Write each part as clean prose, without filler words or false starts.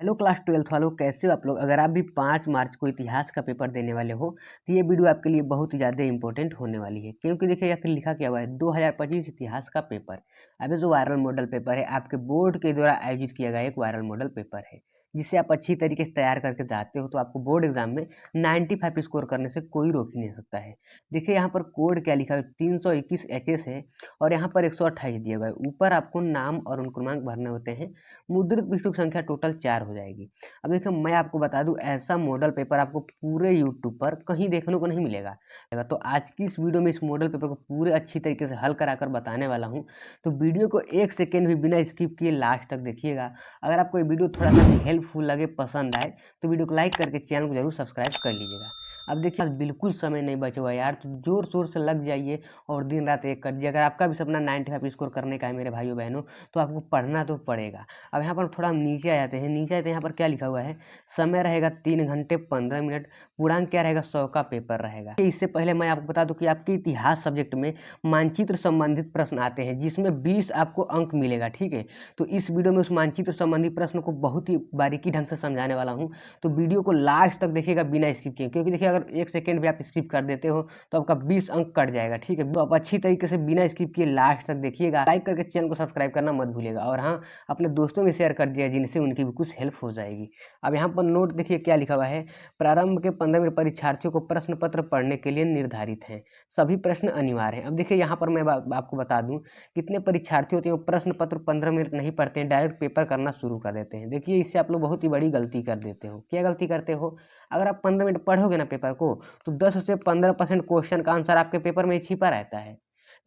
Hello class 12th वालों, कैसे हो आप लोग। अगर आप भी 5 मार्च को इतिहास का पेपर देने वाले हो तो ये वीडियो आपके लिए बहुत ही ज़्यादा इंपॉर्टेंट होने वाली है, क्योंकि देखिए यहाँ पे लिखा क्या हुआ है 2025 इतिहास का पेपर। अब ये जो वायरल मॉडल पेपर है आपके बोर्ड के द्वारा आयोजित किया गया एक वायरल मॉडल पेपर है, जिसे आप अच्छी तरीके से तैयार करके जाते हो तो आपको बोर्ड एग्जाम में 95 स्कोर करने से कोई रोक ही नहीं सकता है। देखिए यहाँ पर कोड क्या लिखा है, 321 HS है और यहाँ पर 128 दिया हुआ है। ऊपर आपको नाम और अनुक्रमांक भरने होते हैं। मुद्रित पृष्ठों की संख्या टोटल 4 हो जाएगी। अब देखिए मैं आपको बता दूं, ऐसा मॉडल पेपर आपको पूरे यूट्यूब पर कहीं देखने को नहीं मिलेगा। तो आज की इस वीडियो में इस मॉडल पेपर को पूरे अच्छी तरीके से हल कराकर बताने वाला हूं, तो वीडियो को 1 सेकेंड भी बिना स्किप किए लास्ट तक देखिएगा। अगर आपको ये वीडियो थोड़ा सा भी हेल्पफुल लगे, पसंद आए, तो वीडियो को लाइक करके चैनल को जरूर सब्सक्राइब कर लीजिएगा। अब देखिए बिल्कुल समय नहीं बचा हुआ यार, तो जोर शोर से लग जाइए और दिन रात एक कर दीजिए। अगर आपका भी सपना 95 स्कोर करने का है मेरे भाइयों बहनों, तो आपको पढ़ना तो पड़ेगा। अब यहाँ पर थोड़ा हम नीचे आ जाते हैं। नीचे आते हैं, यहाँ पर क्या लिखा हुआ है, समय रहेगा 3 घंटे 15 मिनट, पूर्णांक क्या रहेगा 100 का पेपर रहेगा। इससे पहले मैं आपको बता दूं कि आपके इतिहास सब्जेक्ट में मानचित्र संबंधित प्रश्न आते हैं, जिसमें 20 आपको अंक मिलेगा। ठीक है, तो इस वीडियो में उस मानचित्र संबंधी प्रश्न को बहुत ही बारीकी ढंग से समझाने वाला हूँ, तो वीडियो को लास्ट तक देखिएगा बिना स्किप किए, क्योंकि देखिए अगर 1 सेकेंड भी आप स्किप कर देते हो तो आपका 20 अंक कट जाएगा। ठीक है, तो आप अच्छी तरीके से बिना स्किप किए लास्ट तक देखिएगा। लाइक करके चैनल को सब्सक्राइब करना मत भूलिएगा, और हाँ, अपने दोस्तों में शेयर कर दिया जिनसे उनकी भी कुछ हेल्प हो जाएगी। अब यहाँ पर नोट देखिए क्या लिखा हुआ है, प्रारंभ के 15 मिनट परीक्षार्थियों को प्रश्न पत्र पढ़ने के लिए निर्धारित हैं, सभी प्रश्न अनिवार्य हैं। अब देखिए यहाँ पर मैं आपको बता दूं, कितने परीक्षार्थी होते हैं वो प्रश्न पत्र 15 मिनट नहीं पढ़ते हैं, डायरेक्ट पेपर करना शुरू कर देते हैं। देखिए इससे आप लोग बहुत ही बड़ी गलती कर देते हो। क्या गलती करते हो, अगर आप 15 मिनट पढ़ोगे ना पेपर को, तो 10 से 15% क्वेश्चन का आंसर आपके पेपर में छिपा रहता है।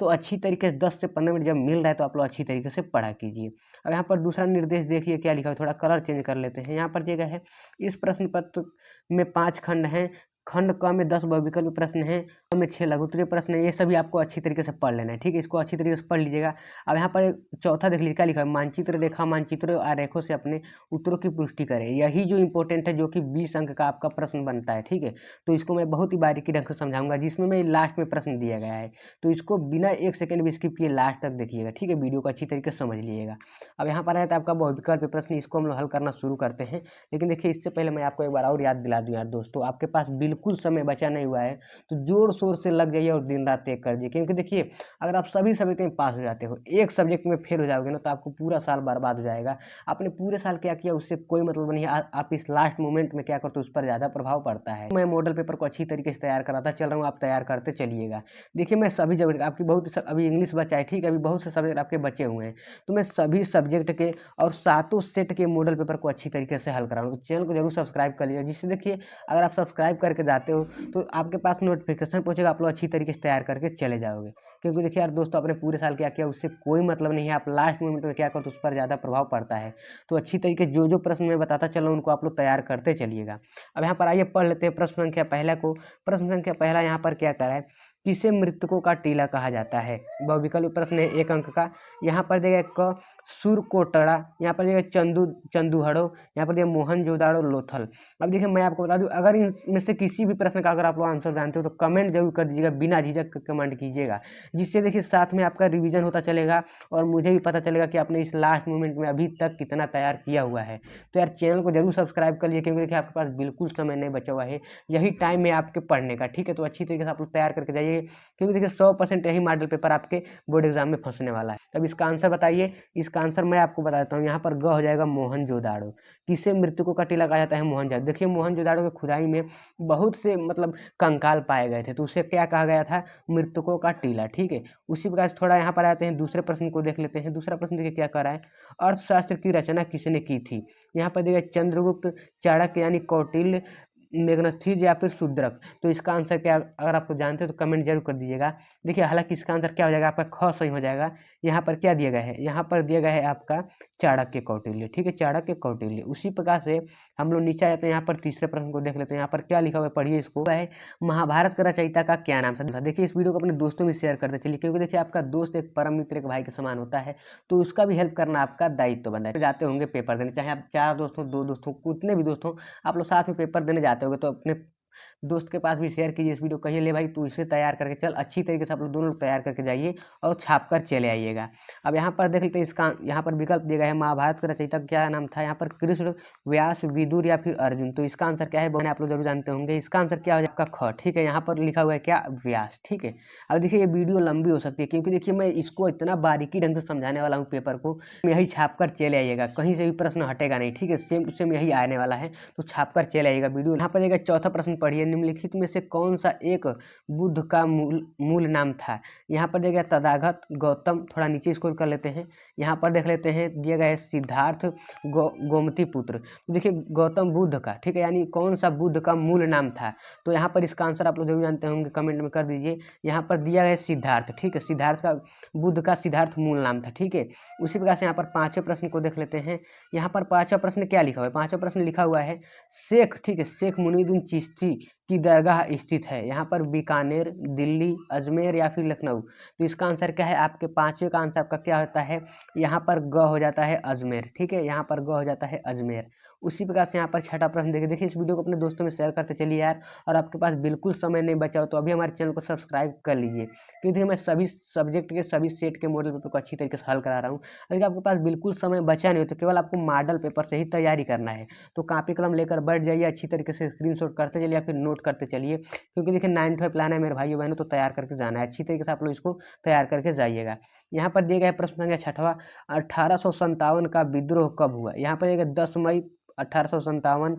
तो अच्छी तरीके से 10 से 15 मिनट जब मिल रहा है तो आप लोग अच्छी तरीके से पढ़ा कीजिए। अब यहाँ पर दूसरा निर्देश देखिए क्या लिखा है, थोड़ा कलर चेंज कर लेते हैं। यहाँ पर दिया गया है, इस प्रश्न पत्र में 5 खंड हैं, खंड क में 10 बहुविकल्प प्रश्न हैं, क में 6 लघु उत्तरीय प्रश्न है। ये सभी आपको अच्छी तरीके से पढ़ लेना है। ठीक है, इसको अच्छी तरीके से पढ़ लीजिएगा। अब यहाँ पर एक चौथा देख लीजिए क्या लिखा है, मानचित्र रेखा मानचित्र आरेखों से अपने उत्तरों की पुष्टि करें। यही जो इंपॉर्टेंट है, जो कि 20 अंक का आपका प्रश्न बनता है। ठीक है, तो इसको मैं बहुत ही बारीकी ढंग से समझाऊंगा, जिसमें मैं लास्ट में प्रश्न दिया गया है, तो इसको बिना 1 सेकेंड भी स्किप किए लास्ट तक देखिएगा। ठीक है, वीडियो को अच्छी तरीके से समझ लीजिएगा। अब यहाँ पर है तो आपका बहुविकल्प प्रश्न, इसको हम लोग हल करना शुरू करते हैं। लेकिन देखिए इससे पहले मैं आपको एक बार और याद दिला दूं यार दोस्तों, आपके पास बिल्कुल समय बचा नहीं हुआ है, तो जोर शोर से लग जाइए और दिन रात एक कर दीजिए। क्योंकि देखिए अगर आप सभी सब्जेक्ट में पास हो जाते हो, एक सब्जेक्ट में फेल हो जाओगे ना, तो आपको पूरा साल बर्बाद हो जाएगा। आपने पूरे साल क्या किया उससे कोई मतलब नहीं है। आप इस लास्ट मोमेंट में क्या करते हो उस पर ज़्यादा प्रभाव पड़ता है। मैं मॉडल पेपर को अच्छी तरीके से तैयार कराता चल रहा हूँ, आप तैयार करते चलिएगा। देखिए मैं सभी सब्जेक्ट आपकी बहुत अभी इंग्लिश बचा है, ठीक है, अभी बहुत से सब्जेक्ट आपके बचे हुए हैं, तो मैं सभी सब्जेक्ट के और सातों सेट के मॉडल पेपर को अच्छी तरीके से हल करा रहा हूँ। तो चैनल को जरूर सब्सक्राइब कर लीजिए, जिससे देखिए अगर आप सब्सक्राइब करके जाते हो तो आपके पास नोटिफिकेशन पहुंचेगा, आप लोग अच्छी तरीके से तैयार करके चले जाओगे। क्योंकि देखिए यार दोस्तों, आपने पूरे साल क्या किया उससे कोई मतलब नहीं है, आप लास्ट मोमेंट में क्या करते हो उस पर ज़्यादा प्रभाव पड़ता है। तो अच्छी तरीके जो जो प्रश्न मैं बताता चल रहा हूँ उनको आप लोग तैयार करते चलिएगा। अब यहाँ पर आइए पढ़ लेते हैं प्रश्न संख्या पहला को। प्रश्न संख्या पहला यहाँ पर क्या करा है, किसे मृतकों का टीला कहा जाता है। बहुविकल्प प्रश्न है 1 अंक का। यहाँ पर देगा क सुरकोटड़ा, यहाँ पर देगा चंदूहड़ो, यहाँ पर देगा मोहनजोदाड़ो लोथल। अब देखिए मैं आपको बता दूं, अगर इनमें से किसी भी प्रश्न का अगर आप लोग आंसर जानते हो तो कमेंट जरूर कर दीजिएगा, बिना झिझक कमेंट कीजिएगा, जिससे देखिए साथ में आपका रिवीजन होता चलेगा और मुझे भी पता चलेगा कि आपने इस लास्ट मोमेंट में अभी तक कितना तैयार किया हुआ है। तो यार चैनल को जरूर सब्सक्राइब कर लीजिए, क्योंकि देखिए आपके पास बिल्कुल समय नहीं बचा हुआ है, यही टाइम है आपके पढ़ने का। ठीक है, तो अच्छी तरीके से आप लोग तैयार करके जाइए, क्योंकि देखिए 100% यही मॉडल पेपर आपके बोर्ड एग्जाम में फंसने वाला है। तब इसका आंसर बताइए। इसका आंसर मैं आपको बता देता हूँ, यहाँ पर ग हो जाएगा मोहनजोदाड़ो। किसे मृतकों का टीला कहा जाता है, मोहनजोदाड़ो। देखिए मोहनजोदाड़ो की खुदाई में बहुत से मतलब कंकाल पाए गए थे, तो उसे क्या कहा गया था, मृतकों का टीला। ठीक है, उसी प्रकार थोड़ा यहाँ पर आते हैं, दूसरे प्रश्न को देख लेते हैं। दूसरा प्रश्न देखिए क्या कर रहा है, अर्थशास्त्र की रचना किसने की थी। यहाँ पर देखिए चंद्रगुप्त, चाणक्य यानी कौटिल्य, मेगनस्थीज या फिर शूद्रक। तो इसका आंसर क्या, अगर आपको जानते हो तो कमेंट जरूर कर दीजिएगा। देखिए हालांकि इसका आंसर क्या हो जाएगा, आपका ख सही हो जाएगा। यहाँ पर क्या दिया गया है, यहाँ पर दिया गया है आपका चाणक्य कौटिल्य। ठीक है, चाणक्य कौटिल्य। उसी प्रकार से हम लोग नीचे आते हैं, यहाँ पर तीसरे प्रश्न को देख लेते हैं। यहाँ पर क्या लिखा हुआ है, पढ़िए इसको। है महाभारत का रचयिता का क्या नाम था। देखिए इस वीडियो को अपने दोस्तों में शेयर करते चलिए, क्योंकि देखिए आपका दोस्त एक परम मित्र, एक भाई के समान होता है, तो उसका भी हेल्प करना आपका दायित्व बनता है। जाते होंगे पेपर देने, चाहे आप 4 दोस्त हो, 2 दोस्त हो, कितने भी दोस्त हो, आप लोग साथ में पेपर देने जाते होंगे, तो अपने दोस्त के पास भी शेयर कीजिए इस वीडियो, कहिए ले भाई तू इसे तैयार करके चल, अच्छी तरीके से आप लोग दोनों लोग तैयार करके जाइए और छाप कर चले आइएगा। अब यहाँ पर देख लेते हैं, इसका यहाँ पर विकल्प दिया गया है महाभारत का रचयिता क्या नाम था, यहाँ पर कृष्ण, व्यास, विदुर या फिर अर्जुन। तो इसका आंसर क्या है मैंने आप लोग जरूर जानते होंगे, इसका आंसर क्या हो जाएगा आपका ख। ठीक है, यहाँ पर लिखा हुआ है क्या, व्यास। ठीक है, अब देखिए ये वीडियो लंबी हो सकती है क्योंकि देखिए मैं इसको इतना बारीकी ढंग से समझाने वाला हूँ पेपर को, यही छाप कर चले आइएगा, कहीं से भी प्रश्न हटेगा नहीं। ठीक है, सेम टू सेम यही आने वाला है, तो छाप कर चले आइएगा वीडियो। यहाँ पर देखिए चौथा प्रश्न पढ़िए, निम्नलिखित में से कौन सा एक बुद्ध का मूल नाम था। यहाँ पर देखिए तथागत, गौतम, थोड़ा नीचे स्क्रॉल कर लेते हैं, यहाँ पर देख लेते हैं दिया गया है सिद्धार्थ, गोमती पुत्र। तो देखिए गौतम बुद्ध का, ठीक है, यानी कौन सा बुद्ध का मूल नाम था। तो यहाँ पर इसका आंसर आप लोग जरूर जानते होंगे, कमेंट में कर दीजिए। यहाँ पर दिया है सिद्धार्थ। ठीक है, सिद्धार्थ का, बुद्ध का सिद्धार्थ मूल नाम था। ठीक है, उसी प्रकार से यहाँ पर पांचवें प्रश्न को देख लेते हैं। यहाँ पर पांचवा प्रश्न क्या लिखा हुआ है, पांचवा प्रश्न लिखा हुआ है शेख, ठीक है, शेख मुनीउद्दीन चिश्ती की दरगाह स्थित है यहाँ पर बीकानेर, दिल्ली, अजमेर या फिर लखनऊ। तो इसका आंसर क्या है, आपके पांचवें का आंसर आपका क्या होता है, यहाँ पर ग हो जाता है अजमेर। ठीक है, यहाँ पर ग हो जाता है अजमेर। उसी प्रकार से यहाँ पर छठा प्रश्न देखिए इस वीडियो को अपने दोस्तों में शेयर करते चलिए यार, और आपके पास बिल्कुल समय नहीं बचा हो तो अभी हमारे चैनल को सब्सक्राइब कर लीजिए, क्योंकि मैं सभी सब्जेक्ट के सभी सेट के मॉडल पेपर को अच्छी तरीके से हल करा रहा हूँ। अगर आपके पास बिल्कुल समय बचा नहीं हो तो केवल आपको मॉडल पेपर से ही तैयारी करना है, तो कॉपी कलम लेकर बैठ जाइए, अच्छी तरीके से स्क्रीनशॉट करते चलिए या फिर नोट करते चलिए, क्योंकि देखिए 9 प्लान है मेरे भाइयों बहनों, तो तैयार करके जाना है, अच्छी तरीके से आप लोग इसको तैयार करके जाइएगा। यहाँ पर दिए गए प्रश्न संख्या छठवा, 1857 का विद्रोह कब हुआ। यहाँ पर 10 मई 1857,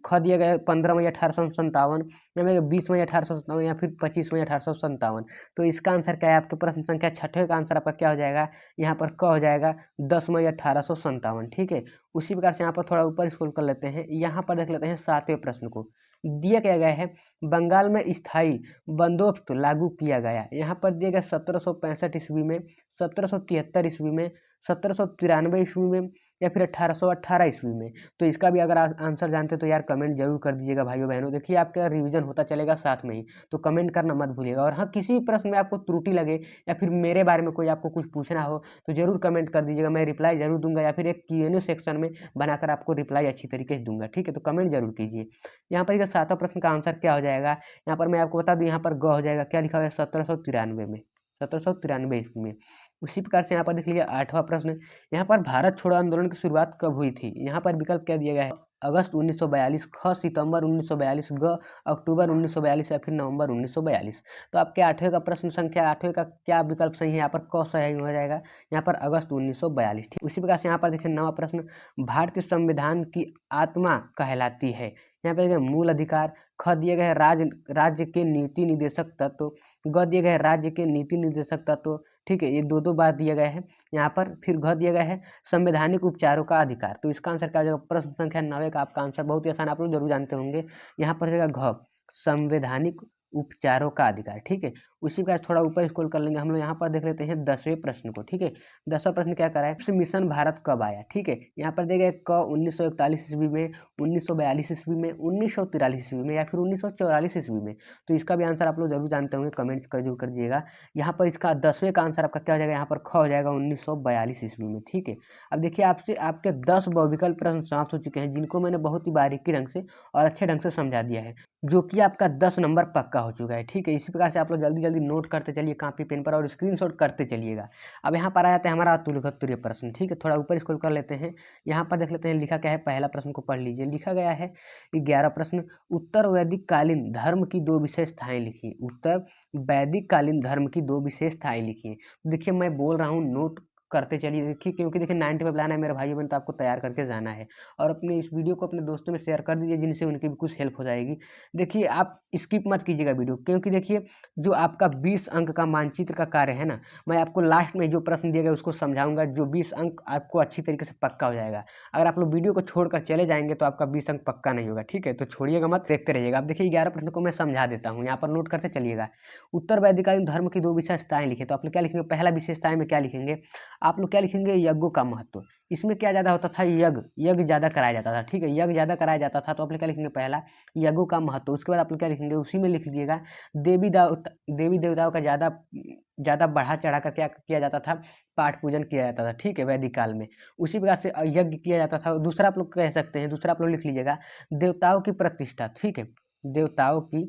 ख दिया गया 15 मई 1857, या 20 मई 1857 या फिर 25 मई 1857। तो इसका आंसर क्या है, आपके प्रश्न संख्या छठे का आंसर आपका क्या हो जाएगा, यहाँ पर क हो जाएगा 10 मई 1857। ठीक है, उसी प्रकार से यहाँ पर थोड़ा ऊपर स्क्रॉल कर लेते हैं, यहाँ पर देख लेते हैं सातवें प्रश्न को। दिया क्या गया है, बंगाल में स्थायी बंदोबस्त लागू किया गया। यहाँ पर दिया गया 1765 ईस्वी में, 1773 ईस्वी में, 1793 ईस्वी में या फिर 1818 ईस्वी में। तो इसका भी अगर आप आंसर जानते हैं तो यार कमेंट जरूर कर दीजिएगा भाइयों बहनों, देखिए आपका रिवीजन होता चलेगा साथ में ही, तो कमेंट करना मत भूलिएगा। और हाँ, किसी भी प्रश्न में आपको त्रुटि लगे या फिर मेरे बारे में कोई आपको कुछ पूछना हो तो जरूर कमेंट कर दीजिएगा, मैं रिप्लाई जरूर दूंगा, या फिर एक Q&A सेक्शन में बनाकर आपको रिप्लाई अच्छी तरीके से दूंगा। ठीक है, तो कमेंट जरूर कीजिए। यहाँ पर सातवां प्रश्न का आंसर क्या हो जाएगा, यहाँ पर मैं आपको बता दूं, यहाँ पर ग हो जाएगा, क्या लिखा हुआ है 1793 में, 1793 ईस्वी में। उसी प्रकार से यहाँ पर देख लीजिए आठवां प्रश्न, यहाँ पर भारत छोड़ो आंदोलन की शुरुआत कब हुई थी। यहाँ पर विकल्प क्या दिया गया है, अगस्त 1942, ख सितंबर 1942, ग अक्टूबर 1942 या फिर नवंबर 1942। तो आपके आठवें का प्रश्न संख्या आठवें का क्या विकल्प सही है, यहाँ पर क सही हो जाएगा, यहाँ पर अगस्त 1942। ठीक, उसी प्रकार से यहाँ पर देखिए नवा प्रश्न, भारतीय संविधान की आत्मा कहलाती है। यहाँ पर देखिए मूल अधिकार, ख दिए गए राज्य के नीति निर्देशक तत्व, ग दिए गए राज्य के नीति निर्देशक तत्व। ठीक है, ये दो बात दिया गया है यहाँ पर। फिर घ दिया गया है संवैधानिक उपचारों का अधिकार। तो इसका आंसर क्या हो जाएगा, प्रश्न संख्या 9 का आपका आंसर बहुत ही आसान, आप लोग जरूर जानते होंगे, यहाँ पर रहेगा घ संवैधानिक उपचारों का अधिकार। ठीक है, उसी का थोड़ा ऊपर स्क्रॉल कर लेंगे हम लोग, यहाँ पर देख लेते हैं 10वें प्रश्न को। ठीक है, 10वां प्रश्न क्या कर रहा है, मिशन भारत कब आया। ठीक है, यहाँ पर देगा क 1941 ईस्वी में, 1942 ईस्वी में, 1943 ईस्वी में या फिर 1944 ईस्वी में। तो इसका भी आंसर आप लोग जरूर जानते होंगे, कमेंट्स कर जरूर कर दीजिएगा। यहाँ पर इसका 10वें का आंसर आपका क्या हो जाएगा, यहाँ पर ख हो जाएगा 1942 ईस्वी में। ठीक है, अब देखिए आपसे आपके 10 बहुविकल्प प्रश्न समाप्त हो चुके हैं, जिनको मैंने बहुत ही बारीकी ढंग से और अच्छे ढंग से समझा दिया है, जो कि आपका 10 नंबर पक्का हो चुका है। ठीक है, इसी प्रकार से आप लोग जल्दी जल्दी नोट करते चलिए कॉपी पेन पर और स्क्रीनशॉट करते चलिएगा। अब यहाँ पर आ जाता है हमारा तुल्य प्रश्न। ठीक है, थोड़ा ऊपर स्क्रॉल कर लेते हैं, यहाँ पर देख लेते हैं लिखा क्या है, पहला प्रश्न को पढ़ लीजिए। लिखा गया है 11 प्रश्न, उत्तर वैदिक कालीन धर्म की 2 विशेषताएं लिखिए। उत्तर वैदिक कालीन धर्म की 2 विशेषताएं लिखिए। देखिए मैं बोल रहा हूँ, नोट करते चलिए, देखिए क्योंकि देखिए 90 पे प्लान है मेरे भाइयों बहन, तो आपको तैयार करके जाना है। और अपने इस वीडियो को अपने दोस्तों में शेयर कर दीजिए, जिनसे उनकी भी कुछ हेल्प हो जाएगी। देखिए आप स्किप मत कीजिएगा वीडियो, क्योंकि देखिए जो आपका 20 अंक का मानचित्र का कार्य है ना, मैं आपको लास्ट में जो प्रश्न दिया गया उसको समझाऊंगा, जो 20 अंक आपको अच्छी तरीके से पक्का हो जाएगा। अगर आप लोग वीडियो को छोड़कर चले जाएंगे तो आपका 20 अंक पक्का नहीं होगा। ठीक है, तो छोड़िएगा मत, देखते रहिएगा। आप देखिए 11 प्रश्न को मैं समझा देता हूँ, यहाँ पर नोट करते चलिएगा। उत्तर वैदिकालीन धर्म की 2 विशेषताएं लिखे, तो आप लोग क्या लिखेंगे, पहला विशेषताएं में क्या लिखेंगे, आप लोग क्या लिखेंगे, यज्ञों का महत्व। इसमें क्या ज़्यादा होता था, यज्ञ ज़्यादा कराया जाता था। ठीक है, यज्ञ ज़्यादा कराया जाता था, तो आप लोग क्या लिखेंगे, पहला यज्ञों का महत्व। उसके बाद आप लोग क्या लिखेंगे, उसी में लिख लीजिएगा देवी देवताओं का ज़्यादा बढ़ा चढ़ा कर क्या किया जाता था, पाठ पूजन किया जाता था। ठीक है, वैदिक काल में उसी प्रकार से यज्ञ किया जाता था। दूसरा आप लोग कह सकते हैं, दूसरा आप लोग लिख लीजिएगा देवताओं की प्रतिष्ठा। ठीक है, देवताओं की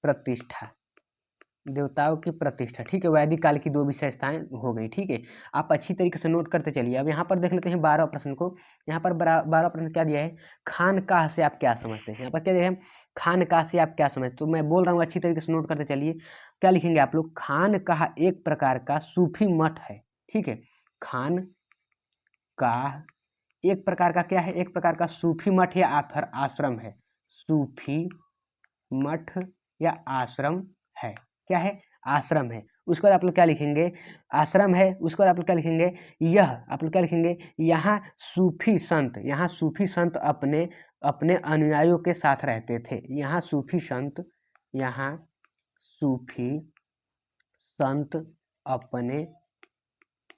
प्रतिष्ठा, देवताओं की प्रतिष्ठा, ठीक है। वैदिक काल की 2 विशेषताएं हो गई, ठीक है। आप अच्छी तरीके से नोट करते चलिए। अब यहाँ पर देख लेते हैं 12 प्रश्न को। यहाँ पर 12 प्रश्न क्या दिया है, खानकाह से आप क्या समझते हैं। यहाँ पर क्या दिया है, खानकाह से आप क्या समझते। तो मैं बोल रहा हूँ अच्छी तरीके से नोट करते चलिए। क्या लिखेंगे आप लोग, खानकाह एक प्रकार का सूफी मठ है, ठीक है। खानकाह एक प्रकार का क्या है, एक प्रकार का सूफी मठ या फिर आश्रम है। सूफी मठ या आश्रम है, क्या है, आश्रम है। उसके बाद आप लोग क्या लिखेंगे, आश्रम है। उसके बाद आप लोग क्या लिखेंगे, यह आप लोग क्या लिखेंगे, यहाँ सूफी संत, यहाँ सूफी संत अपने अपने अनुयायियों के साथ रहते थे। यहाँ सूफी संत, यहाँ सूफी संत अपने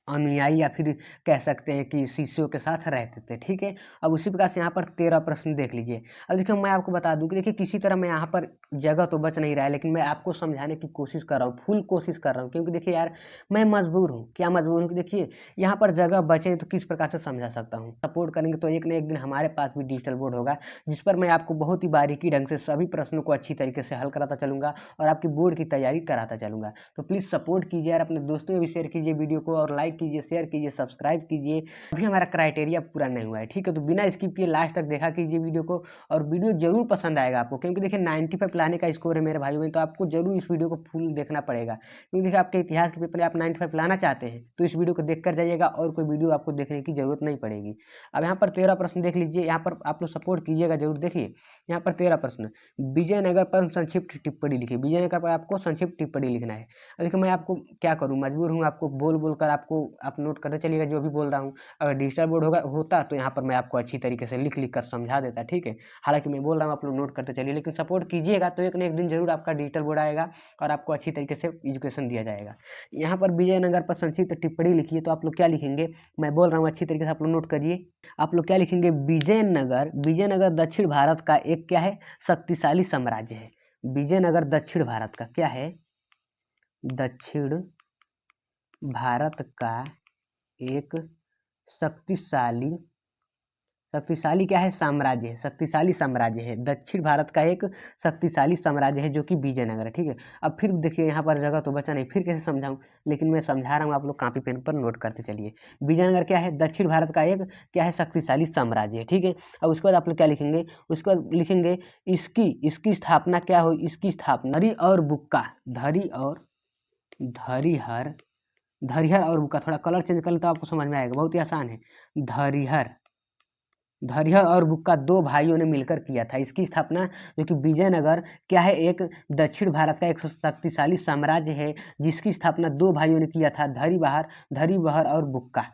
अनुयायी या फिर कह सकते हैं कि शिष्यों के साथ रहते थे, ठीक है। अब उसी प्रकार से यहाँ पर 13 प्रश्न देख लीजिए। अब देखिए मैं आपको बता दूं कि देखिए किसी तरह मैं यहाँ पर जगह तो बच नहीं रहा है, लेकिन मैं आपको समझाने की कोशिश कर रहा हूँ, फुल कोशिश कर रहा हूँ। क्योंकि देखिए यार मैं मजबूर हूँ, क्या मजबूर हूँ कि देखिए यहाँ पर जगह बचे तो किस प्रकार से समझा सकता हूँ। सपोर्ट करेंगे तो एक न एक दिन हमारे पास भी डिजिटल बोर्ड होगा, जिस पर मैं आपको बहुत ही बारीकी ढंग से सभी प्रश्नों को अच्छी तरीके से हल कराता चलूँगा और आपकी बोर्ड की तैयारी कराता चलूँगा। तो प्लीज़ सपोर्ट कीजिए यार, अपने दोस्तों में भी शेयर कीजिए वीडियो को, और लाइक कीजिए, शेयर कीजिए, सब्सक्राइब कीजिए। अभी हमारा क्राइटेरिया पूरा नहीं हुआ है, ठीक है। तो बिना स्किप किए लास्ट तक देखा कीजिए वीडियो को, और वीडियो जरूर पसंद आएगा आपको। क्योंकि देखिए 95 लाने का स्कोर है मेरे भाइयों में, तो आपको जरूर इस वीडियो को फुल देखना पड़ेगा। क्योंकि देखिए आपके इतिहास के पेपर में आप 95 लाना चाहते हैं तो इस वीडियो को देख कर जाइएगा, और कोई वीडियो आपको देखने की जरूरत नहीं पड़ेगी। अब यहाँ पर 13 प्रश्न देख लीजिए, यहाँ पर आप लोग सपोर्ट कीजिएगा जरूर। देखिए यहाँ पर 13 प्रश्न, विजयनगर पर संक्षिप्त टिप्पणी लिखिए। विजयनगर पर आपको संक्षिप्त टिप्पणी लिखना है। देखिए मैं आपको क्या करूं, मजबूर हूं, आपको बोल बोल कर आपको आप नोट करते चलिएगा जो भी बोल रहा हूं। अगर डिजिटल बोर्ड होता तो यहाँ पर मैं आपको अच्छी तरीके से लिख लिख कर समझा देता, ठीक है। हालांकि मैं बोल रहा हूँ आप लोग नोट करते चलिए, लेकिन सपोर्ट कीजिएगा तो एक न एक दिन जरूर आपका डिजिटल बोर्ड आएगा और आपको अच्छी तरीके से एजुकेशन दिया जाएगा। यहाँ पर विजयनगर पर संक्षिप्त टिप्पणी लिखिए। तो आप लोग क्या लिखेंगे, मैं बोल रहा हूँ अच्छी तरीके से आप लोग नोट करिए। आप लोग क्या लिखेंगे, विजयनगर, विजयनगर दक्षिण भारत का एक क्या है, शक्तिशाली साम्राज्य है। विजयनगर दक्षिण भारत का क्या है, दक्षिण भारत का एक शक्तिशाली, शक्तिशाली क्या है, साम्राज्य है, शक्तिशाली साम्राज्य है। दक्षिण भारत का एक शक्तिशाली साम्राज्य है जो कि विजयनगर है, ठीक है। अब फिर देखिए यहाँ पर जगह तो बचा नहीं, फिर कैसे समझाऊं, लेकिन मैं समझा रहा हूँ, आप लोग कॉपी पेन पर नोट करते चलिए। विजयनगर क्या है, दक्षिण भारत का एक क्या है, शक्तिशाली साम्राज्य है, ठीक है। अब उसके बाद आप लोग क्या लिखेंगे, उसके बाद लिखेंगे इसकी इसकी स्थापना क्या हो, इसकी स्थापना धरी और बुक्का, धरी और धरिहर, धरिहर और बुक्का, थोड़ा कलर चेंज कर ले तो आपको समझ में आएगा, बहुत ही आसान है। धरिहर, धरिहर और बुक्का 2 भाइयों ने मिलकर किया था इसकी स्थापना। जो कि विजयनगर क्या है, एक दक्षिण भारत का एक शक्तिशाली साम्राज्य है जिसकी स्थापना 2 भाइयों ने किया था, धरिबहर और बुक्का।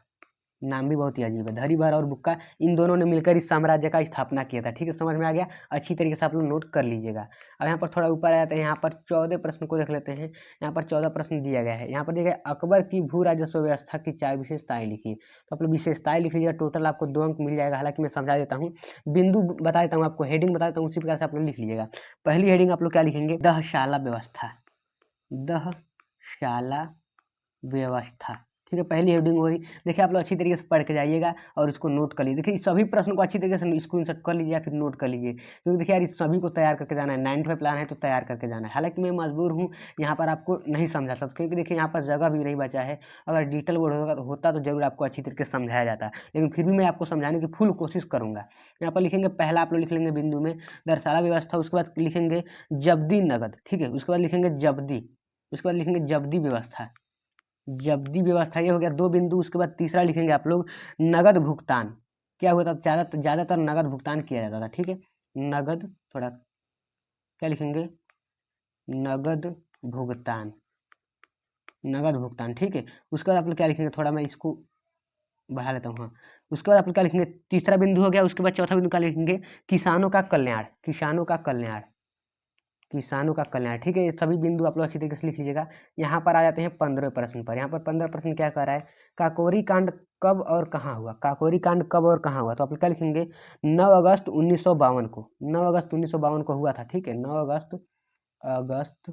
नाम भी बहुत ही अजीब है, धरिबहर और बुक्का, इन दोनों ने मिलकर इस साम्राज्य का स्थापना किया था, ठीक है। समझ में आ गया, अच्छी तरीके से आप लोग नोट कर लीजिएगा। अब यहाँ पर थोड़ा ऊपर आ जाते हैं, यहाँ पर 14 प्रश्न को देख लेते हैं। यहाँ पर 14 प्रश्न दिया गया है। यहाँ पर देखिए अकबर की भू राजस्व व्यवस्था की 4 विशेषताएं लिखिए। तो आप लोग विशेषताएं लिख लीजिएगा, टोटल आपको 2 अंक मिल जाएगा। हालांकि मैं समझा देता हूँ, बिंदु बता देता हूँ आपको, हेडिंग बता देता हूँ, उसी प्रकार से आप लोग लिख लीजिएगा। पहली हेडिंग आप लोग क्या लिखेंगे, दहशाला व्यवस्था, दहशाला व्यवस्था, ठीक है। पहली हेडिंग वही। देखिए आप लोग अच्छी तरीके से पढ़ के जाइएगा और इसको नोट कर लीजिए। देखिए सभी प्रश्न को अच्छी तरीके से स्क्रीनशॉट कर लीजिए या फिर नोट कर लीजिए, क्योंकि देखिए यार इस सभी को तैयार करके जाना है। 95 प्लान है तो तैयार करके जाना है। हालांकि मैं मजबूर हूँ, यहाँ पर आपको नहीं समझा सकता, क्योंकि देखिए यहाँ पर जगह भी नहीं बचा है। अगर डिजिटल बोर्ड होता तो जरूर आपको अच्छी तरीके से समझाया जाता, लेकिन फिर भी मैं आपको समझाने की फुल कोशिश करूँगा। यहाँ पर लिखेंगे, पहला आप लोग लिख लेंगे बिंदु में दरसाला व्यवस्था। उसके बाद लिखेंगे जब्दी नगद, ठीक है। उसके बाद लिखेंगे जब्दी, उसके बाद लिखेंगे जब्दी व्यवस्था, जब्दी व्यवस्था, ये हो गया 2 बिंदु। उसके बाद तीसरा लिखेंगे आप लोग नगद भुगतान। क्या हुआ था, ज़्यादातर नगद भुगतान किया जाता था, ठीक है। नगद, थोड़ा क्या लिखेंगे, नगद भुगतान, नगद भुगतान, ठीक है। उसके बाद आप लोग क्या लिखेंगे, थोड़ा मैं इसको बढ़ा लेता हूँ, हाँ। उसके बाद आप लोग क्या लिखेंगे, तीसरा बिंदु हो गया। उसके बाद चौथा बिंदु क्या लिखेंगे, किसानों का कल्याण, किसानों का कल्याण, किसानों का कल्याण, ठीक है। ये सभी बिंदु आप लोग अच्छी तरीके से लिख लीजिएगा। यहाँ पर आ जाते हैं 15 प्रश्न पर। यहाँ पर 15 प्रश्न क्या कर रहा है, काकोरी कांड कब और कहाँ हुआ, काकोरी कांड कब और कहाँ हुआ। तो आप लोग क्या लिखेंगे, 9 अगस्त 1952 को, 9 अगस्त 1952 को हुआ था, ठीक है। 9 अगस्त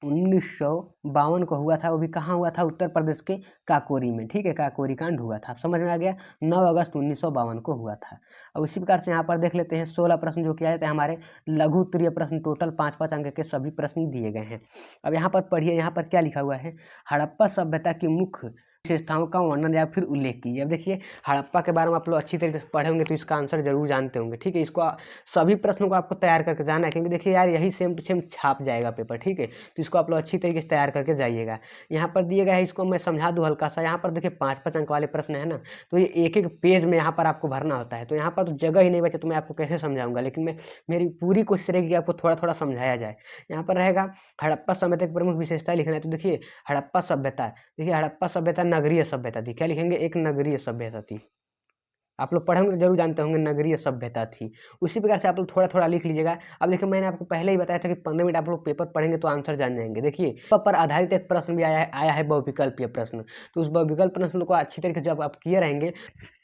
1952 को हुआ था, वो भी कहाँ हुआ था, उत्तर प्रदेश के काकोरी में, ठीक है, काकोरी कांड हुआ था, समझ में आ गया। 9 अगस्त 1952 को हुआ था। अब उसी प्रकार से यहाँ पर देख लेते हैं 16 प्रश्न जो किया जाता है हमारे लघु उत्तरीय प्रश्न, टोटल 5-5 अंक के सभी प्रश्न दिए गए हैं। अब यहाँ पर पढ़िए, यहाँ पर क्या लिखा हुआ है, हड़प्पा सभ्यता की मुख्य विशेषताओं का वर्णन या फिर उल्लेख कीजिए। अब देखिए हड़प्पा के बारे में आप लोग अच्छी तरीके से पढ़े होंगे तो इसका आंसर जरूर जानते होंगे, ठीक है। इसको सभी प्रश्नों को आपको तैयार करके जाना है, क्योंकि देखिए यार यही सेम टू सेम छाप जाएगा पेपर, ठीक है। तो इसको आप लोग अच्छी तरीके से तैयार करके जाइएगा। यहाँ पर दिए गए है, इसको मैं समझा दूँ हल्का सा। यहाँ पर देखिए 5-5 अंक वाले प्रश्न है ना, तो ये एक पेज में यहाँ पर आपको भरना होता है, तो यहाँ पर तो जगह ही नहीं बचे, तो मैं आपको कैसे समझाऊंगा। लेकिन मेरी पूरी कोशिश रहेगी कि आपको थोड़ा थोड़ा समझाया जाए। यहाँ पर रहेगा हड़प्पा सभ्यता की प्रमुख विशेषता लिखना है, तो देखिए हड़प्पा सभ्यता, देखिए हड़प्पा सभ्यता नगरीय सभ्यता थी। क्या लिखेंगे, एक नगरीय सभ्यता थी। आप लोग पढ़ेंगे जरूर जानते होंगे नगरीय सभ्यता थी। उसी प्रकार से आप लोग थोड़ा थोड़ा लिख लीजिएगा। अब देखिए मैंने आपको पहले ही बताया था कि 15 मिनट आप लोग पेपर पढ़ेंगे तो आंसर जान जाएंगे। देखिए पर आधारित एक प्रश्न भी आया है बहुविकल्पीय प्रश्न, तो उस बहुविकल्प प्रश्न को अच्छी तरीके से जब आप किए रहेंगे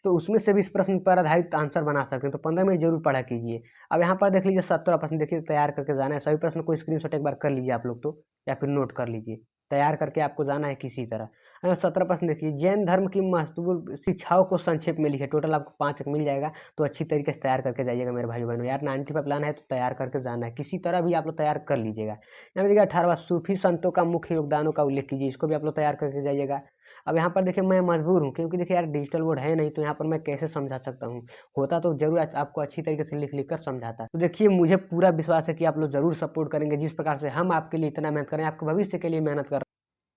तो उसमें से भी इस प्रश्न पर आधारित आंसर बना सकते हैं। तो 15 मिनट जरूर पढ़ा कीजिए। अब यहाँ पर देख लीजिए 17 प्रश्न, देखिए तैयार करके जाना है। सभी प्रश्न को स्क्रीनशॉट एक बार कर लीजिए आप लोग तो, या फिर नोट कर लीजिए, तैयार करके आपको जाना है किसी तरह। 17 प्रश्न देखिए, जैन धर्म की महत्वपूर्ण शिक्षाओं को संक्षेप में लिखे। टोटल आपको 5 अंक मिल जाएगा, तो अच्छी तरीके से तैयार करके जाइएगा मेरे भाई बहनों। यार 95 प्लान है तो तैयार करके जाना है, किसी तरह भी आप लोग तैयार कर लीजिएगा। यहाँ देखिए 18वां सूफी संतों का मुख्य योगदानों का उल्लेख कीजिए, इसको भी आप लोग तैयार करके जाइएगा। अब यहाँ पर देखिए मैं मजबूर हूँ, क्योंकि देखिए यार डिजिटल बोर्ड है नहीं, तो यहाँ पर मैं कैसे समझा सकता हूँ। होता तो जरूर आपको अच्छी तरीके से लिख लिख कर समझाता। तो देखिए मुझे पूरा विश्वास है कि आप लोग जरूर सपोर्ट करेंगे, जिस प्रकार से हम आपके लिए इतना मेहनत करें, आपके भविष्य के लिए मेहनत कर,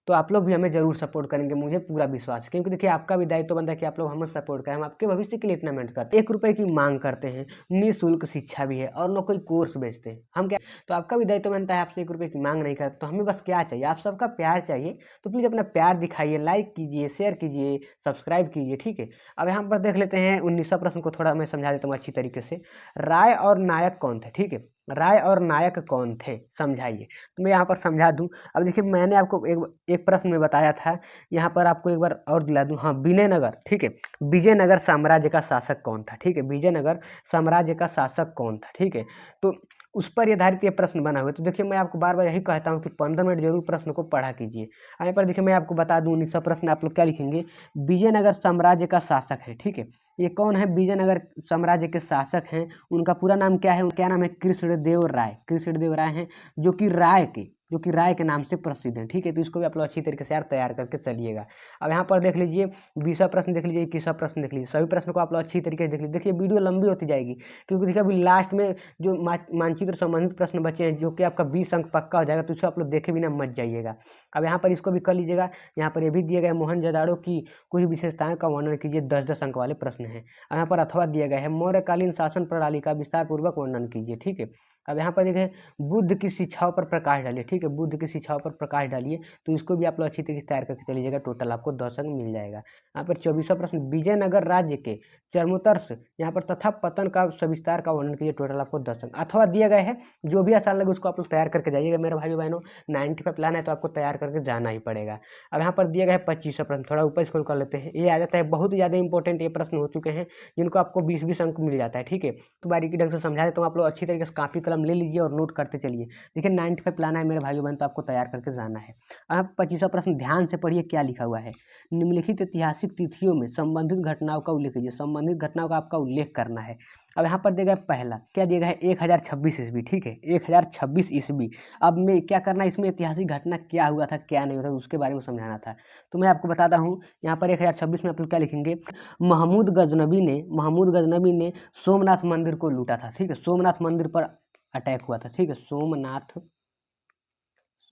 तो आप लोग भी हमें जरूर सपोर्ट करेंगे, मुझे पूरा विश्वास है। क्योंकि देखिए आपका भी दायित्व बनता है कि आप लोग हमें सपोर्ट करें, हम आपके भविष्य के लिए इतना मेहनत करते हैं। 1 रुपये की मांग करते हैं, निःशुल्क शिक्षा भी है, और न कोई कोर्स बेचते हैं हम क्या। तो आपका भी दायित्व बनता है, आपसे 1 रुपये की मांग नहीं करते, तो हमें बस क्या चाहिए, आप सबका प्यार चाहिए। तो प्लीज़ अपना प्यार दिखाइए, लाइक कीजिए, शेयर कीजिए, सब्सक्राइब कीजिए, ठीक है। अब यहाँ पर देख लेते हैं 19वां प्रश्न को, थोड़ा मैं समझा देता हूँ अच्छी तरीके से। राय और नायक कौन थे, ठीक है, राय और नायक कौन थे समझाइए। तो मैं यहाँ पर समझा दूँ। अब देखिए मैंने आपको एक प्रश्न में बताया था, यहाँ पर आपको एक बार और दिला दूँ। हाँ, विजयनगर, ठीक है, विजयनगर साम्राज्य का शासक कौन था, ठीक है, विजयनगर साम्राज्य का शासक कौन था, ठीक है। तो उस पर आधारित ये प्रश्न बना हुआ है। तो देखिए मैं आपको बार बार यही कहता हूँ कि 15 मिनट जरूर प्रश्न को पढ़ा कीजिए। यहाँ पर देखिए मैं आपको बता दूँ 19वां प्रश्न आप लोग क्या लिखेंगे, विजयनगर साम्राज्य का शासक है, ठीक है। ये कौन है, विजयनगर साम्राज्य के शासक हैं, उनका पूरा नाम क्या है, क्या नाम है, कृष्णदेव राय, कृष्णदेव राय हैं, जो कि राय के नाम से प्रसिद्ध है, ठीक है। तो इसको भी आप लोग अच्छी तरीके से यार तैयार करके चलिएगा। अब यहाँ पर देख लीजिए 20वां प्रश्न देख लीजिए, 21वां प्रश्न देख लीजिए, सभी प्रश्न को आप लोग अच्छी तरीके से देख लीजिए। देखिए वीडियो लंबी होती जाएगी, क्योंकि देखिए अभी लास्ट में जो मानचित्र संबंधित प्रश्न बचे हैं, जो कि आपका 20 अंक पक्का हो जाएगा, तो इसको आप लोग देखे बिना मत जाइएगा। अब यहाँ पर इसको भी कर लीजिएगा। यहाँ पर ये भी दिए गए मोहनजोदड़ो की कुछ विशेषताएं का वर्णन कीजिए, 10-10 अंक वाले प्रश्न हैं। यहाँ पर अथवा दिया गया है, मौर्यकालीन शासन प्रणाली का विस्तार पूर्वक वर्णन कीजिए, ठीक है। अब यहाँ पर देखिए बुद्ध की शिक्षाओं पर प्रकाश डालिए, ठीक है, बुद्ध की शिक्षाओं पर प्रकाश डालिए। तो इसको भी आप लोग अच्छी तरीके से तैयार करके चलिएगा, टोटल आपको 10 अंक मिल जाएगा। यहाँ पर 24वां प्रश्न, विजयनगर राज्य के चरमोत्कर्ष यहाँ पर तथा पतन का सविस्तार का वर्णन कीजिए, टोटल आपको 10 अंक अथवा दिया गया है। जो भी आसान लगे उसको आप लोग तैयार करके जाइएगा मेरे भाई बहनों। 95 प्लान है तो आपको तैयार करके जाना ही पड़ेगा। अब यहाँ पर दिया गया है 25वां प्रश्न, थोड़ा ऊपर स्क्रॉल कर लेते हैं। ये आ जाता है, बहुत ही ज़्यादा इंपॉर्टेंट ये प्रश्न हो चुके हैं, जिनको आपको 20-20 अंक मिल जाता है, ठीक है। तो बारीकी ढंग से समझा देता हूँ, आप लोग अच्छी तरीके से कापी कलम ले लीजिए और नोट करते चलिए। देखिए 95 प्लान है मेरे भाइयों बहन, तो आपको तैयार करके जाना है। अब 25वां प्रश्न ध्यान से पढ़िए क्या लिखा हुआ है, निम्नलिखित ऐतिहासिक तिथियों में संबंधित घटनाओं का उल्लेख कीजिए। संबंधित घटनाओं का आपका उल्लेख करना है। अब यहाँ पर दिया गया पहला, क्या दिया गया है, 1026 ईस्वी, ठीक है, 1026 ईस्वी। अब मैं क्या करना है, इसमें ऐतिहासिक घटना क्या हुआ था क्या नहीं हुआ था उसके बारे में समझाना था। तो मैं आपको बताता हूँ, यहाँ पर 1026 में आप लोग क्या लिखेंगे, महमूद गजनबी ने सोमनाथ मंदिर को लूटा था, ठीक है, सोमनाथ मंदिर पर अटैक हुआ था, ठीक है,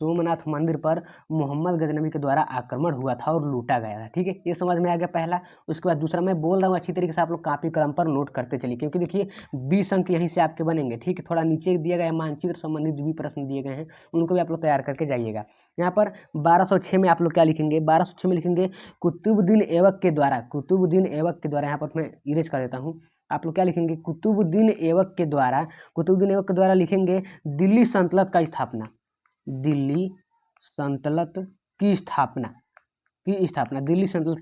सोमनाथ मंदिर पर मोहम्मद गजनबी के द्वारा आक्रमण हुआ था और लूटा गया था, ठीक है। ये समझ में आ गया पहला। उसके बाद दूसरा मैं बोल रहा हूँ अच्छी तरीके से आप लोग कापी कलम पर नोट करते चलिए, क्योंकि देखिए 20 अंक यहीं से आपके बनेंगे, ठीक है। थोड़ा नीचे दिए गए मानचित्र संबंधित जो भी प्रश्न दिए गए हैं उनको भी आप लोग तैयार करके जाइएगा। यहाँ पर 1206 में आप लोग क्या लिखेंगे, 1206 में लिखेंगे कुतुबुद्दीन ऐबक के द्वारा, यहाँ पर मैं इरेज कर देता हूँ। आप लोग क्या लिखेंगे, कुतुबुद्दीन ऐबक के द्वारा लिखेंगे दिल्ली सल्तनत की स्थापना, दिल्ली सल्तनत की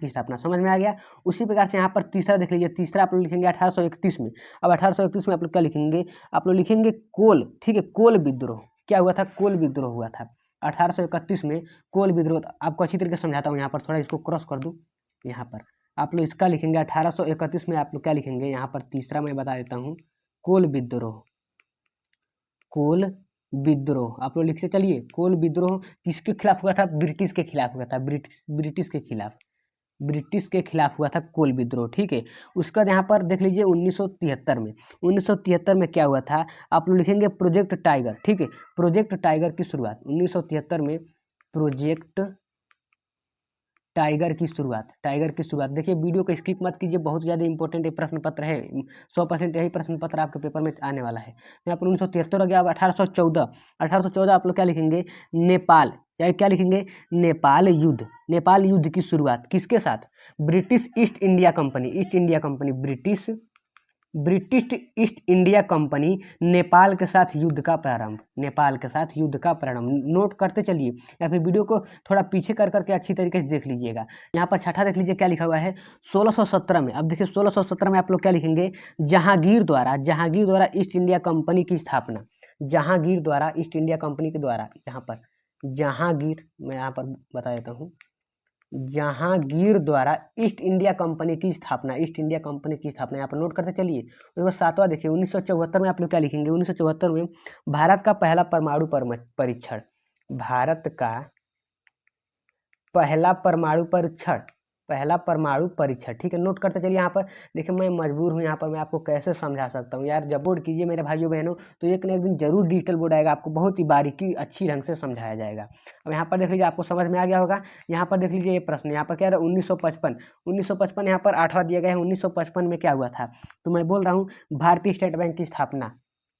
स्थापना, समझ में आ गया। उसी प्रकार से यहाँ पर तीसरा देख लीजिए, तीसरा आप लोग लिखेंगे 1831 में। अब 1831 में आप लोग क्या लिखेंगे, आप लोग लिखेंगे कोल, ठीक है, कोल विद्रोह। क्या हुआ था, कोल विद्रोह हुआ था। 1831 में कोल विद्रोह, आपको अच्छी तरीके से समझाता हूँ। यहाँ पर थोड़ा इसको क्रॉस कर दूँ। यहाँ पर आप लोग इसका लिखेंगे 1831 में आप लोग क्या लिखेंगे, यहाँ पर तीसरा मैं बता देता हूँ, कोल विद्रोह। कोल विद्रोह आप लोग लिखते चलिए। कोल विद्रोह किसके खिलाफ हुआ था? ब्रिटिश के खिलाफ हुआ था। ब्रिटिश के खिलाफ, ब्रिटिश के खिलाफ हुआ था कोल विद्रोह, ठीक है। उसके बाद यहाँ पर देख लीजिए 1973 में, 1973 में क्या हुआ था, आप लोग लिखेंगे प्रोजेक्ट टाइगर, ठीक है। प्रोजेक्ट टाइगर की शुरुआत 1973 में, प्रोजेक्ट टाइगर की शुरुआत, टाइगर की शुरुआत। देखिए वीडियो को स्किप मत कीजिए, बहुत ज़्यादा इंपॉर्टेंट एक प्रश्न पत्र है, 100% यही प्रश्न पत्र आपके पेपर में आने वाला है। यहाँ पर 1973 हो गया। अब 1814, 1814 आप लोग क्या लिखेंगे, नेपाल, या क्या लिखेंगे, नेपाल युद्ध। नेपाल युद्ध की शुरुआत किसके साथ? British east India company, east India company, British east India company Nepal के साथ युद्ध का प्रारंभ, नेपाल के साथ युद्ध का प्रारंभ। नोट करते चलिए या फिर वीडियो को थोड़ा पीछे कर करके अच्छी तरीके से देख लीजिएगा। यहाँ पर छठा देख लीजिए क्या लिखा हुआ है, 1617 में। अब देखिए 1617 में आप लोग क्या लिखेंगे, जहांगीर द्वारा ईस्ट इंडिया कंपनी की स्थापना, जहांगीर द्वारा ईस्ट इंडिया कंपनी के द्वारा, यहाँ पर जहांगीर, मैं यहाँ पर बता देता हूँ, जहांगीर द्वारा ईस्ट इंडिया कंपनी की स्थापना, ईस्ट इंडिया कंपनी की स्थापना यहाँ पर नोट करते चलिए। उसके बाद सातवां देखिए 1974 में आप लोग क्या लिखेंगे, 1974 में भारत का पहला परमाणु परीक्षण, भारत का पहला परमाणु परीक्षण, पहला परमाणु परीक्षण, ठीक है। नोट करते चलिए। यहाँ पर देखिए मैं मजबूर हूँ, यहाँ पर मैं आपको कैसे समझा सकता हूँ यार, जब बोर्ड कीजिए मेरे भाइयों बहनों, तो एक न एक दिन जरूर डिजिटल बोर्ड आएगा, आपको बहुत ही बारीकी अच्छी ढंग से समझाया जाएगा। अब यहाँ पर देख लीजिए, आपको समझ में आ गया होगा। यहाँ पर देख लीजिए ये प्रश्न, यहाँ पर क्या है, 1955 यहाँ पर 8वां दिया गया है। 1955 में क्या हुआ था, तो मैं बोल रहा हूँ भारतीय स्टेट बैंक की स्थापना,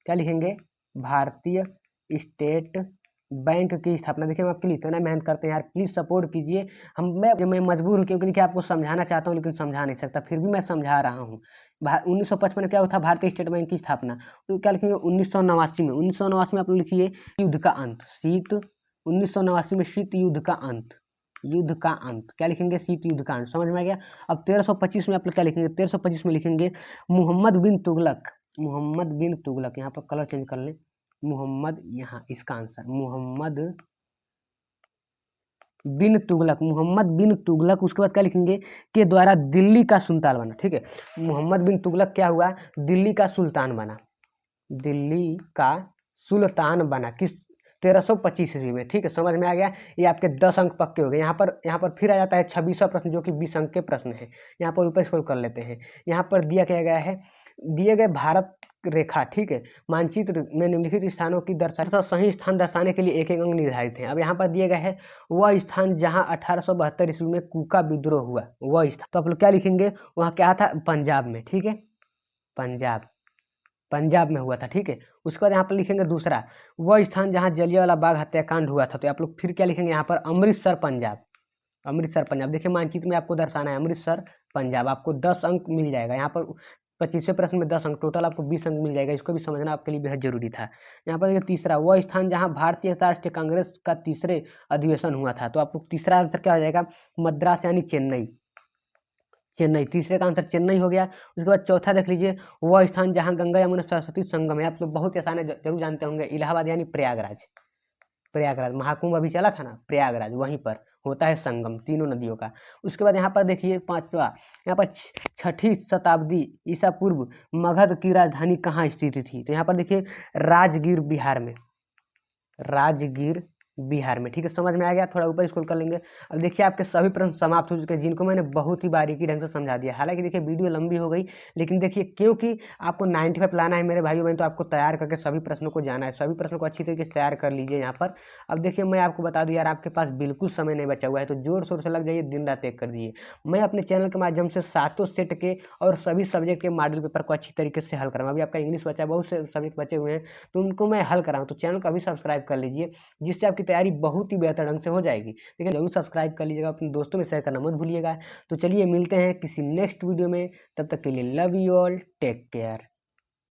क्या लिखेंगे, भारतीय स्टेट बैंक की स्थापना। देखिए हम आपके लिए इतना मेहनत करते हैं यार, प्लीज़ सपोर्ट कीजिए। मैं मजबूर हूँ, क्योंकि देखिए आपको समझाना चाहता हूँ लेकिन समझा नहीं सकता, फिर भी मैं समझा रहा हूँ। 1955 में क्या हुआ था, भारतीय स्टेट बैंक की स्थापना। तो क्या लिखेंगे 1989 में, 1989 में आप लोग लिखिए युद्ध का अंत, शीत, 1989 में शीत युद्ध का अंत, युद्ध का अंत, क्या लिखेंगे, शीत युद्ध का अंत। समझ में आ गया। अब 1325 में आप लोग क्या लिखेंगे, 1325 में लिखेंगे मोहम्मद बिन तुगलक, मोहम्मद बिन तुगलक, यहाँ पर कलर चेंज कर लें, मोहम्मद, यहाँ इसका आंसर मोहम्मद बिन तुगलक, मोहम्मद बिन तुगलक। उसके बाद क्या लिखेंगे, के द्वारा दिल्ली का सुल्तान बना, ठीक है। मोहम्मद बिन तुगलक क्या हुआ, दिल्ली का सुल्तान बना, दिल्ली का सुल्तान बना, किस 1325 ईस्वी में, ठीक है। समझ में आ गया। ये आपके 10 अंक पक्के हो गए। यहाँ पर फिर आ जाता है 26वां प्रश्न, जो कि 20 अंक के प्रश्न है। यहाँ पर ऊपर स्क्रॉल कर लेते हैं। यहाँ पर दिया क्या गया है, दिए गए भारत रेखा, ठीक है, मानचित्र में निम्नलिखित स्थानों की दर्शा, सही स्थान दर्शाने के लिए एक एक अंक निर्धारित है। अब यहाँ पर दिए गए है वह स्थान जहाँ 1872 ईस्वी में कूका विद्रोह हुआ, वह स्थान। तो आप लोग क्या लिखेंगे, वहाँ क्या था, पंजाब में, ठीक है, पंजाब में हुआ था, ठीक है। उसके बाद यहाँ पर लिखेंगे दूसरा, वह स्थान जहाँ जलियांवाला बाग हत्याकांड हुआ था। तो आप लोग फिर क्या लिखेंगे, यहाँ पर अमृतसर पंजाब, अमृतसर पंजाब। देखिए मानचित्र में आपको दर्शाना है अमृतसर पंजाब, आपको 10 अंक मिल जाएगा। यहाँ पर 25वें प्रश्न में 10 अंक, टोटल आपको 20 अंक मिल जाएगा। इसको भी समझना आपके लिए बेहद जरूरी था। यहाँ पर देखिए तीसरा, वह स्थान जहाँ भारतीय राष्ट्रीय कांग्रेस का तीसरे अधिवेशन हुआ था। तो आपको तीसरा आंसर क्या हो जाएगा, मद्रास यानी चेन्नई, चेन्नई, तीसरे का आंसर चेन्नई हो गया। उसके बाद चौथा देख लीजिए, वह स्थान जहाँ गंगा यमुना सरस्वती संगम है। आप लोग बहुत आसान है, जरूर जानते होंगे, इलाहाबाद यानी प्रयागराज, प्रयागराज महाकुंभ अभी चला था ना, प्रयागराज, वहीं पर होता है संगम तीनों नदियों का। उसके बाद यहाँ पर देखिए पांचवा, यहाँ पर 6ठी शताब्दी ईसा पूर्व मगध की राजधानी कहाँ स्थित थी। तो यहाँ पर देखिए राजगीर बिहार में, राजगीर बिहार में, ठीक है। समझ में आ गया। थोड़ा ऊपर स्क्रॉल कर लेंगे। अब देखिए आपके सभी प्रश्न समाप्त हो चुके हैं, जिनको मैंने बहुत ही बारीकी ढंग से समझा दिया। हालांकि देखिए वीडियो लंबी हो गई, लेकिन देखिए क्योंकि आपको 95 लाना है मेरे भाइयों बहन, तो आपको तैयार करके सभी प्रश्नों को जाना है, सभी प्रश्नों को अच्छी तरीके से तैयार कर लीजिए यहाँ पर। अब देखिए मैं आपको बता दूँ यार, आपके पास बिल्कुल समय नहीं बचा हुआ है, तो जोर शोर से लग जाइए, दिन रात एक कर दीजिए। मैं अपने चैनल के माध्यम से 7 सेट के और सभी सब्जेक्ट के मॉडल पेपर को अच्छी तरीके से हल कराऊँ। अभी आपका इंग्लिश बचा, बहुत से सब्जेक्ट बचे हुए हैं, तो उनको मैं हल कराऊँ। तो चैनल को अभी सब्सक्राइब कर लीजिए, जिससे आपकी तैयारी बहुत ही बेहतर ढंग से हो जाएगी। लेकिन जरूर सब्सक्राइब कर लीजिएगा, अपने दोस्तों में शेयर करना मत भूलिएगा। तो चलिए मिलते हैं किसी नेक्स्ट वीडियो में, तब तक के लिए love you all, take care.